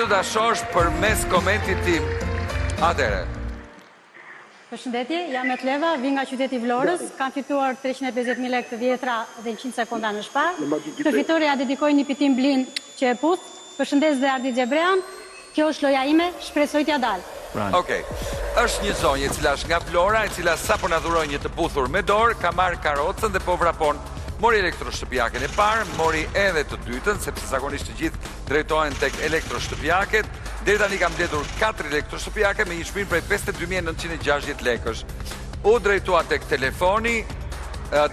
Të dashosh për mes komentit tim. Atere. Përshëndetje, jam Etleva, vi nga qyteti Vlorës, kam fituar 350.000 lekë të vjetra dhe 100 sekonda në shpa. Këtë fitore ja dedikoj një pitim blin që e puth. Përshëndes dhe Ardi Gjebrean, kjo është loja ime, shpresoj t'ja dalë. Okej, është një zonjë e cila është nga Vlora, e cila sa po na dhuroi një të puthur me dorë, ka marrë karrocën dhe po vrapon. Mori elektroshtëpiaken e parë, mori edhe të dytën, sepse zakonisht të gjithë drejtohen tek elektroshtëpiaket. Deri tani kam mbledhur 4 elektroshtëpiake me një çmim prej 52.960 lekësh. U drejtua tek telefoni,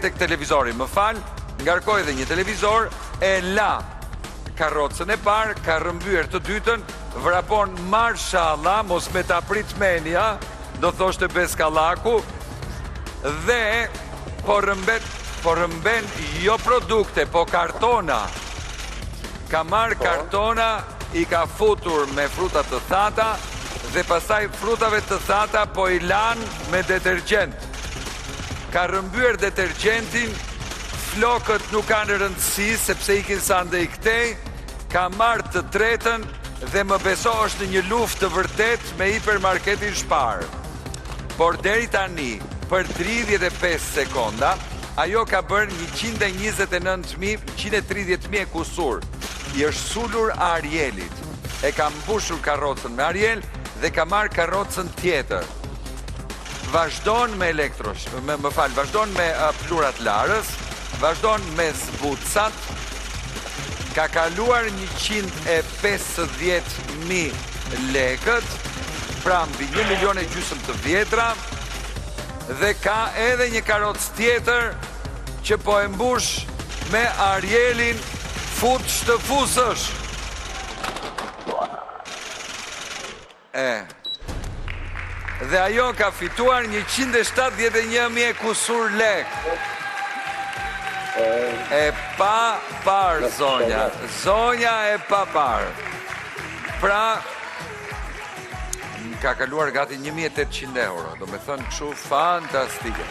tek televizori, më fal, ngarkoi edhe një televizor, e la karrocën e parë, ka rrëmbyer të dytën, vrapon marshallah, mos me ta prit menja, do thoshte Beskallaku, dhe po rëmben jo produkte, po kartona. Ka marrë kartona, i ka futur me fruta të thata, dhe pastaj frutave të thata po i lan me detergjent. Ka rrëmbyer detergjentin, flokët nuk kanë rëndësi, sepse ikin sa ndë i këtej, ka marrë të tretën, dhe më beso është në një luftë të vërtet me hipermarketin Spar. Por deri tani, për 35 sekonda, ajo ka bërë 129.130.000 e kusur. I është sulur Arielit. E ka mbushur karrocën me Ariel dhe ka marrë karrocën tjetër. Vazhdon me vazhdon me plurat larës, vazhdon me zbucat, ka kaluar 150.000 lekët, pra mbi 1,5 milion të vjetra, dhe ka edhe një karrocë tjetër që po e mbush me Arielin fut shtëfusësh. Dhe ajo ka fituar 171.000 kusur lekë. E pa parë, zonja. Zonja e pa parë. Pra, ka kaluar gati 1.800 euro. Do me thënë kështu fantastike.